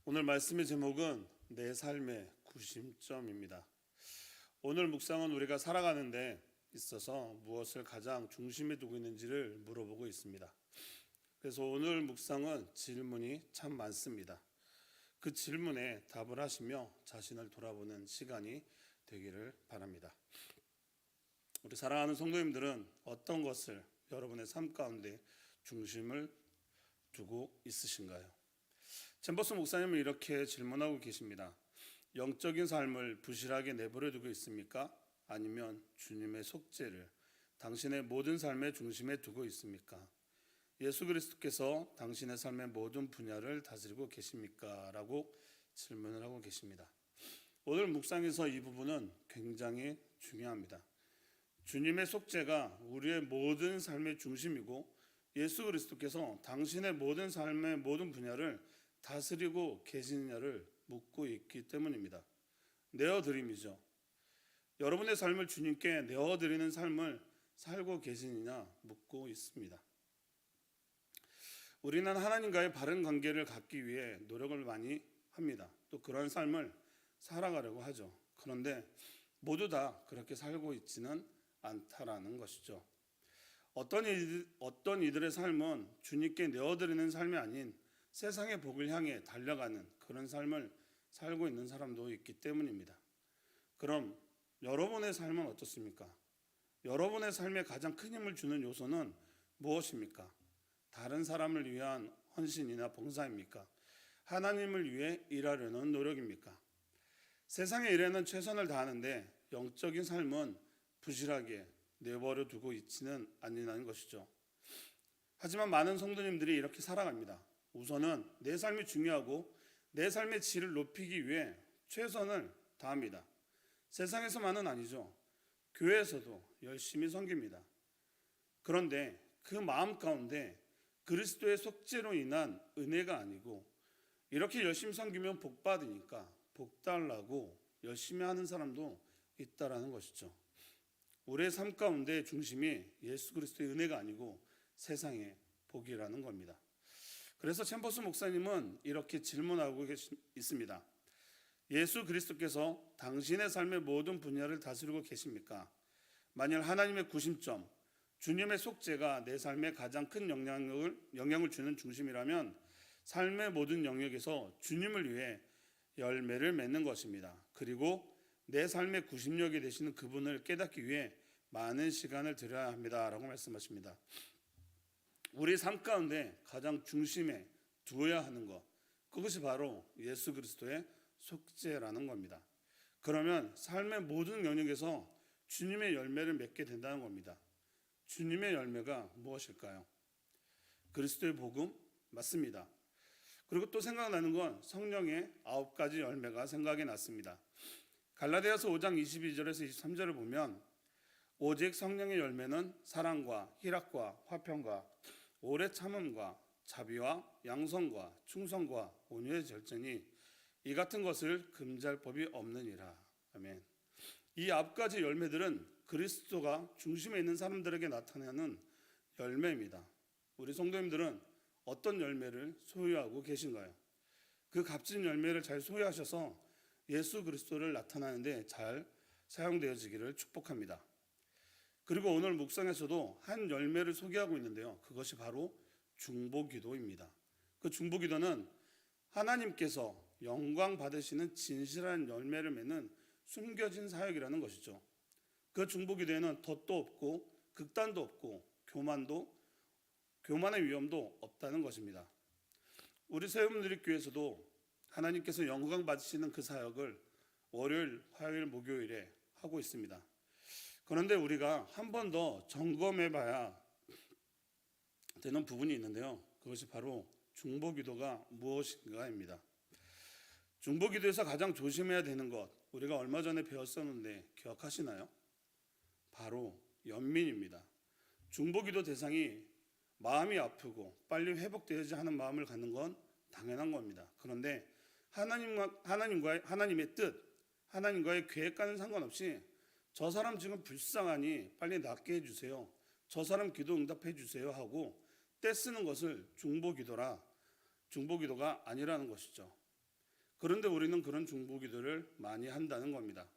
오늘 말씀의 제목은 내 삶의 구심점입니다. 오늘 묵상은 우리가 살아가는데 있어서 무엇을 가장 중심에 두고 있는지를 물어보고 있습니다. 그래서 오늘 묵상은 질문이 참 많습니다. 그 질문에 답을 하시며 자신을 돌아보는 시간이 되기를 바랍니다. 우리 사랑하는 성도님들은 어떤 것을 여러분의 삶 가운데 중심을 두고 있으신가요? 챔버스 목사님은 이렇게 질문하고 계십니다. 영적인 삶을 부실하게 내버려 두고 있습니까? 아니면 주님의 속죄를 당신의 모든 삶의 중심에 두고 있습니까? 예수 그리스도께서 당신의 삶의 모든 분야를 다스리고 계십니까? 라고 질문을 하고 계십니다. 오늘 묵상에서 이 부분은 굉장히 중요합니다. 주님의 속죄가 우리의 모든 삶의 중심이고 예수 그리스도께서 당신의 모든 삶의 모든 분야를 다스리고 계시느냐를 묻고 있기 때문입니다. 내어드림이죠. 여러분의 삶을 주님께 내어드리는 삶을 살고 계시느냐 묻고 있습니다. 우리는 하나님과의 바른 관계를 갖기 위해 노력을 많이 합니다. 또 그런 삶을 살아가려고 하죠. 그런데 모두 다 그렇게 살고 있지는 않다라는 것이죠. 어떤 이들의 삶은 주님께 내어드리는 삶이 아닌 세상의 복을 향해 달려가는 그런 삶을 살고 있는 사람도 있기 때문입니다. 그럼 여러분의 삶은 어떻습니까? 여러분의 삶에 가장 큰 힘을 주는 요소는 무엇입니까? 다른 사람을 위한 헌신이나 봉사입니까? 하나님을 위해 일하려는 노력입니까? 세상의 일에는 최선을 다하는데 영적인 삶은 부실하게 내버려 두고 있지는 않는 것이죠. 하지만 많은 성도님들이 이렇게 살아갑니다. 우선은 내 삶이 중요하고 내 삶의 질을 높이기 위해 최선을 다합니다. 세상에서만은 아니죠. 교회에서도 열심히 섬깁니다. 그런데 그 마음 가운데 그리스도의 속죄로 인한 은혜가 아니고 이렇게 열심히 섬기면 복 받으니까 복 달라고 열심히 하는 사람도 있다라는 것이죠. 우리의 삶 가운데 중심이 예수 그리스도의 은혜가 아니고 세상의 복이라는 겁니다. 그래서 챔버스 목사님은 이렇게 질문하고 있습니다. 예수 그리스도께서 당신의 삶의 모든 분야를 다스리고 계십니까? 만일 하나님의 구심점, 주님의 속죄가 내 삶에 가장 큰 영향을 주는 중심이라면 삶의 모든 영역에서 주님을 위해 열매를 맺는 것입니다. 그리고 내 삶의 구심력이 되시는 그분을 깨닫기 위해 많은 시간을 들여야 합니다. 라고 말씀하십니다. 우리 삶 가운데 가장 중심에 두어야 하는 것, 그것이 바로 예수 그리스도의 속죄라는 겁니다. 그러면 삶의 모든 영역에서 주님의 열매를 맺게 된다는 겁니다. 주님의 열매가 무엇일까요? 그리스도의 복음 맞습니다. 그리고 또 생각나는 건 성령의 9가지 열매가 생각이 났습니다. 갈라디아서 5장 22절에서 23절을 보면 오직 성령의 열매는 사랑과 희락과 화평과 오래 참음과 자비와 양성과 충성과 온유의 절제니 이 같은 것을 금지할 법이 없느니라. 아멘. 이 앞가지 열매들은 그리스도가 중심에 있는 사람들에게 나타나는 열매입니다. 우리 성도님들은 어떤 열매를 소유하고 계신가요? 그 값진 열매를 잘 소유하셔서 예수 그리스도를 나타나는데 잘 사용되어지기를 축복합니다. 그리고 오늘 묵상에서도 한 열매를 소개하고 있는데요. 그것이 바로 중보기도입니다. 그 중보기도는 하나님께서 영광 받으시는 진실한 열매를 맺는 숨겨진 사역이라는 것이죠. 그 중보기도에는 덧도 없고 극단도 없고 교만의 위험도 없다는 것입니다. 우리 세움누리교회에서도 하나님께서 영광 받으시는 그 사역을 월요일, 화요일, 목요일에 하고 있습니다. 그런데 우리가 한 번 더 점검해 봐야 되는 부분이 있는데요. 그것이 바로 중보기도가 무엇인가입니다. 중보기도에서 가장 조심해야 되는 것, 우리가 얼마 전에 배웠었는데 기억하시나요? 바로 연민입니다. 중보기도 대상이 마음이 아프고 빨리 회복되어야지 하는 마음을 갖는 건 당연한 겁니다. 그런데 하나님의 뜻, 하나님과의 계획과는 상관없이 저 사람 지금 불쌍하니 빨리 낫게 해주세요, 저 사람 기도 응답해 주세요 하고 떼쓰는 것을 중보기도가 아니라는 것이죠. 그런데 우리는 그런 중보기도를 많이 한다는 겁니다.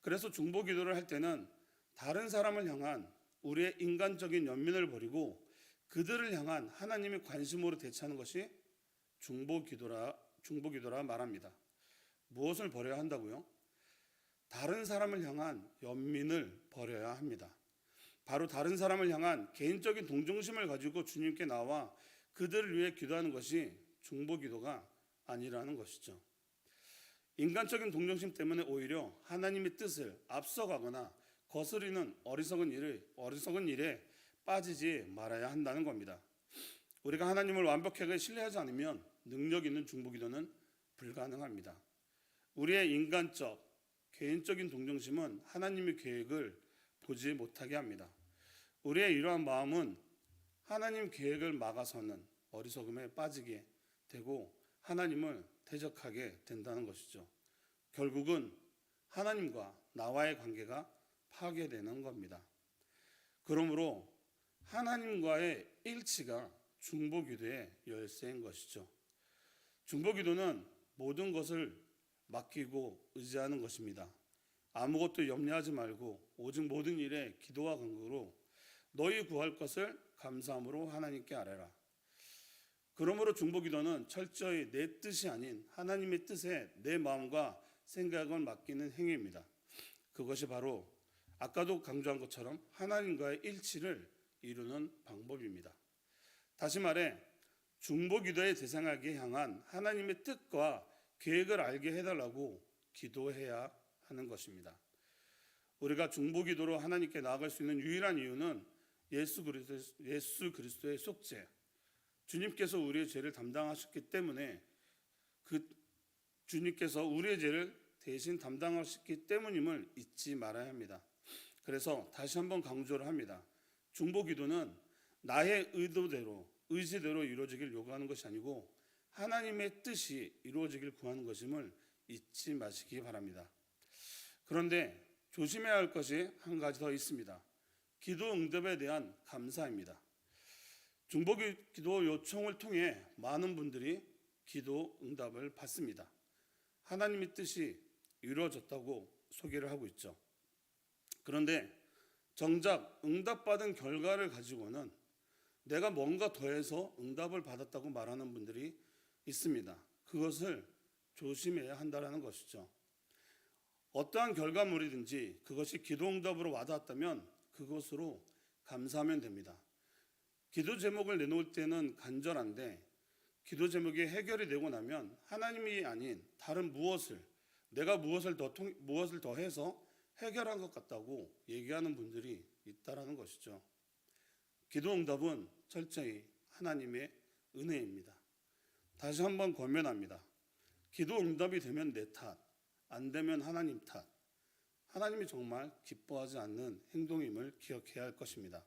그래서 중보기도를 할 때는 다른 사람을 향한 우리의 인간적인 연민을 버리고 그들을 향한 하나님의 관심으로 대처하는 것이 중보기도라 말합니다. 무엇을 버려야 한다고요? 다른 사람을 향한 연민을 버려야 합니다. 바로 다른 사람을 향한 개인적인 동정심을 가지고 주님께 나와 그들을 위해 기도하는 것이 중보기도가 아니라는 것이죠. 인간적인 동정심 때문에 오히려 하나님의 뜻을 앞서가거나 거스리는 어리석은 일에 빠지지 말아야 한다는 겁니다. 우리가 하나님을 완벽하게 신뢰하지 않으면 능력 있는 중보기도는 불가능합니다. 우리의 인간적, 개인적인 동정심은 하나님의 계획을 보지 못하게 합니다. 우리의 이러한 마음은 하나님 계획을 막아서는 어리석음에 빠지게 되고 하나님을 대적하게 된다는 것이죠. 결국은 하나님과 나와의 관계가 파괴되는 겁니다. 그러므로 하나님과의 일치가 중보기도의 열쇠인 것이죠. 중보기도는 모든 것을 맡기고 의지하는 것입니다. 아무것도 염려하지 말고 오직 모든 일에 기도와 간구로 너희 구할 것을 감사함으로 하나님께 아뢰라. 그러므로 중보기도는 철저히 내 뜻이 아닌 하나님의 뜻에 내 마음과 생각을 맡기는 행위입니다. 그것이 바로 아까도 강조한 것처럼 하나님과의 일치를 이루는 방법입니다. 다시 말해 중보기도의 대상에게 향한 하나님의 뜻과 계획을 알게 해달라고 기도해야 하는 것입니다. 우리가 중보기도로 하나님께 나아갈 수 있는 유일한 이유는 예수 그리스도의 속죄, 주님께서 우리의 죄를 담당하셨기 때문에 주님께서 우리의 죄를 대신 담당하셨기 때문임을 잊지 말아야 합니다. 그래서 다시 한번 강조를 합니다. 중보기도는 나의 의지대로 이루어지길 요구하는 것이 아니고 하나님의 뜻이 이루어지길 구하는 것임을 잊지 마시기 바랍니다. 그런데 조심해야 할 것이 한 가지 더 있습니다. 기도 응답에 대한 감사입니다. 중보기도 요청을 통해 많은 분들이 기도 응답을 받습니다. 하나님의 뜻이 이루어졌다고 소개를 하고 있죠. 그런데 정작 응답받은 결과를 가지고는 내가 뭔가 더해서 응답을 받았다고 말하는 분들이 있습니다. 그것을 조심해야 한다는 것이죠. 어떠한 결과물이든지 그것이 기도 응답으로 와닿았다면 그것으로 감사하면 됩니다. 기도 제목을 내놓을 때는 간절한데 기도 제목이 해결이 되고 나면 하나님이 아닌 다른 내가 무엇을 더 해서 해결한 것 같다고 얘기하는 분들이 있다라는 것이죠. 기도 응답은 철저히 하나님의 은혜입니다. 다시 한번 권면합니다. 기도 응답이 되면 내 탓, 안 되면 하나님 탓. 하나님이 정말 기뻐하지 않는 행동임을 기억해야 할 것입니다.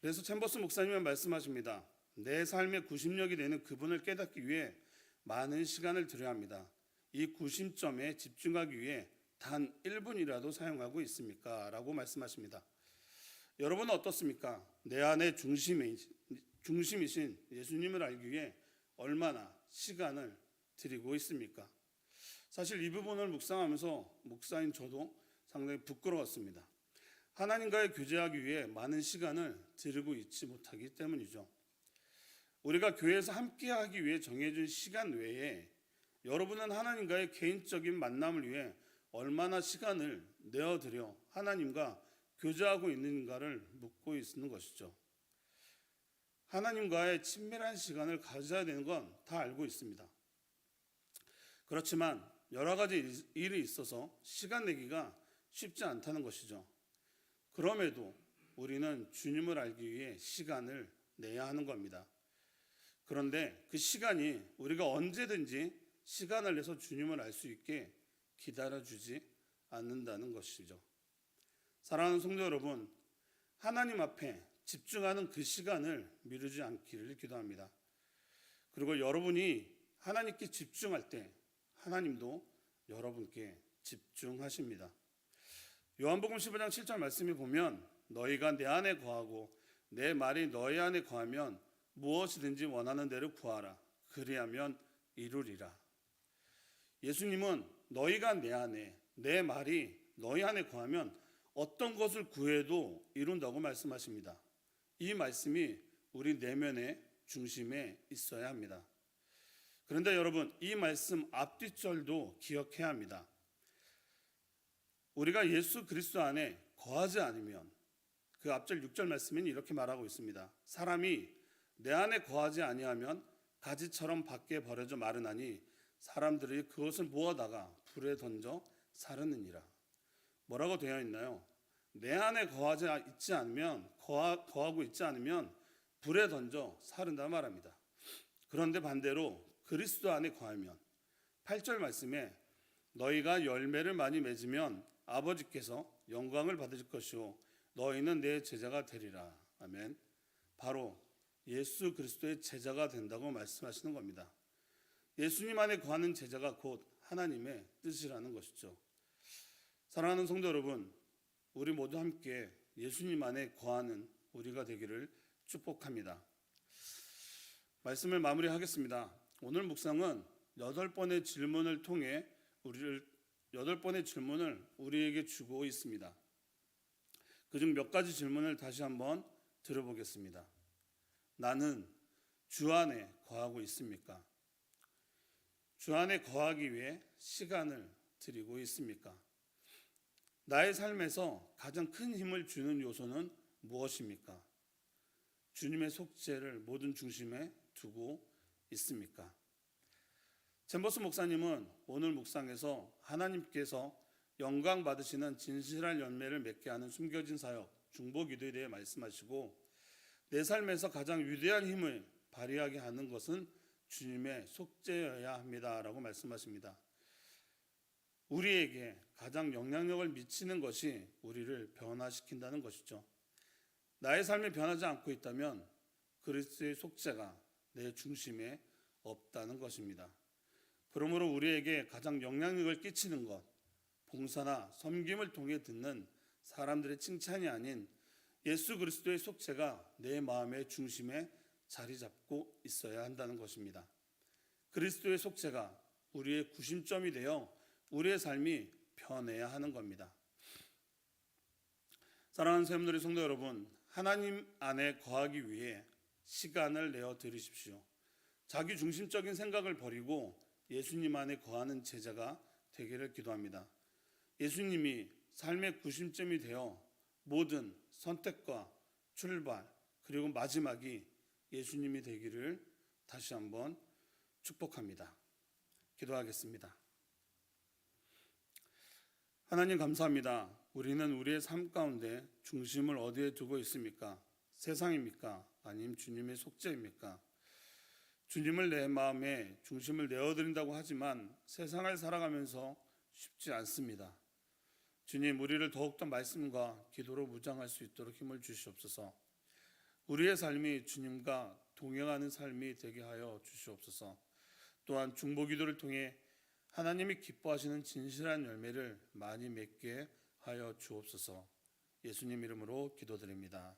그래서 챔버스 목사님은 말씀하십니다. 내 삶의 구심력이 되는 그분을 깨닫기 위해 많은 시간을 들여야 합니다. 이 구심점에 집중하기 위해 단 1분이라도 사용하고 있습니까? 라고 말씀하십니다. 여러분은 어떻습니까? 내 안에 중심이신 예수님을 알기 위해 얼마나 시간을 드리고 있습니까? 사실 이 부분을 묵상하면서 목사인 저도 상당히 부끄러웠습니다. 하나님과의 교제하기 위해 많은 시간을 드리고 있지 못하기 때문이죠. 우리가 교회에서 함께하기 위해 정해진 시간 외에 여러분은 하나님과의 개인적인 만남을 위해 얼마나 시간을 내어드려 하나님과 교제하고 있는가를 묻고 있는 것이죠. 하나님과의 친밀한 시간을 가져야 되는 건 다 알고 있습니다. 그렇지만 여러 가지 일이 있어서 시간 내기가 쉽지 않다는 것이죠. 그럼에도 우리는 주님을 알기 위해 시간을 내야 하는 겁니다. 그런데 그 시간이 우리가 언제든지 시간을 내서 주님을 알 수 있게 기다려주지 않는다는 것이죠. 사랑하는 성도 여러분, 하나님 앞에 집중하는 그 시간을 미루지 않기를 기도합니다. 그리고 여러분이 하나님께 집중할 때 하나님도 여러분께 집중하십니다. 요한복음 15장 7절 말씀에 보면 너희가 내 안에 거하고 내 말이 너희 안에 거하면 무엇이든지 원하는 대로 구하라. 그리하면 이루리라. 예수님은 너희가 내 안에, 내 말이 너희 안에 거하면 어떤 것을 구해도 이룬다고 말씀하십니다. 이 말씀이 우리 내면의 중심에 있어야 합니다. 그런데 여러분, 이 말씀 앞뒷절도 기억해야 합니다. 우리가 예수 그리스도 안에 거하지 않으면, 그 앞절 6절 말씀은 이렇게 말하고 있습니다. 사람이 내 안에 거하지 아니하면 가지처럼 밖에 버려져 마르나니 사람들이 그것을 모아다가 불에 던져 사르느니라. 뭐라고 되어 있나요? 내 안에 거하고 있지 않으면 불에 던져 사른다 말합니다. 그런데 반대로 그리스도 안에 거하면 8절 말씀에 너희가 열매를 많이 맺으면 아버지께서 영광을 받으실 것이요 너희는 내 제자가 되리라. 아멘. 바로 예수 그리스도의 제자가 된다고 말씀하시는 겁니다. 예수님 안에 거하는 제자가 곧 하나님의 뜻이라는 것이죠. 사랑하는 성도 여러분, 우리 모두 함께 예수님 안에 거하는 우리가 되기를 축복합니다. 말씀을 마무리하겠습니다. 오늘 묵상은 8번의 질문을 통해 8번의 질문을 우리에게 주고 있습니다. 그중 몇 가지 질문을 다시 한번 들어보겠습니다. 나는 주 안에 거하고 있습니까? 주 안에 거하기 위해 시간을 들이고 있습니까? 나의 삶에서 가장 큰 힘을 주는 요소는 무엇입니까? 주님의 속죄를 모든 중심에 두고 있습니까? 잼버스 목사님은 오늘 묵상에서 하나님께서 영광 받으시는 진실한 열매를 맺게 하는 숨겨진 사역, 중보기도에 대해 말씀하시고, 내 삶에서 가장 위대한 힘을 발휘하게 하는 것은 주님의 속죄여야 합니다라고 말씀하십니다. 우리에게 가장 영향력을 미치는 것이 우리를 변화시킨다는 것이죠. 나의 삶이 변하지 않고 있다면 그리스도의 속죄가 내 중심에 없다는 것입니다. 그러므로 우리에게 가장 영향력을 끼치는 것, 봉사나 섬김을 통해 듣는 사람들의 칭찬이 아닌 예수 그리스도의 속죄가 내 마음의 중심에 자리 잡고 있어야 한다는 것입니다. 그리스도의 속죄가 우리의 구심점이 되어 우리의 삶이 변해야 하는 겁니다. 사랑하는 샘들의 성도 여러분, 하나님 안에 거하기 위해 시간을 내어 드리십시오. 자기 중심적인 생각을 버리고 예수님 안에 거하는 제자가 되기를 기도합니다. 예수님이 삶의 구심점이 되어 모든 선택과 출발 그리고 마지막이 예수님이 되기를 다시 한번 축복합니다. 기도하겠습니다. 하나님 감사합니다. 우리는 우리의 삶 가운데 중심을 어디에 두고 있습니까? 세상입니까? 아니면 주님의 속죄입니까? 주님을 내 마음에 중심을 내어드린다고 하지만 세상을 살아가면서 쉽지 않습니다. 주님, 우리를 더욱더 말씀과 기도로 무장할 수 있도록 힘을 주시옵소서. 우리의 삶이 주님과 동행하는 삶이 되게 하여 주시옵소서. 또한 중보기도를 통해 하나님이 기뻐하시는 진실한 열매를 많이 맺게 하여 주옵소서. 예수님 이름으로 기도드립니다.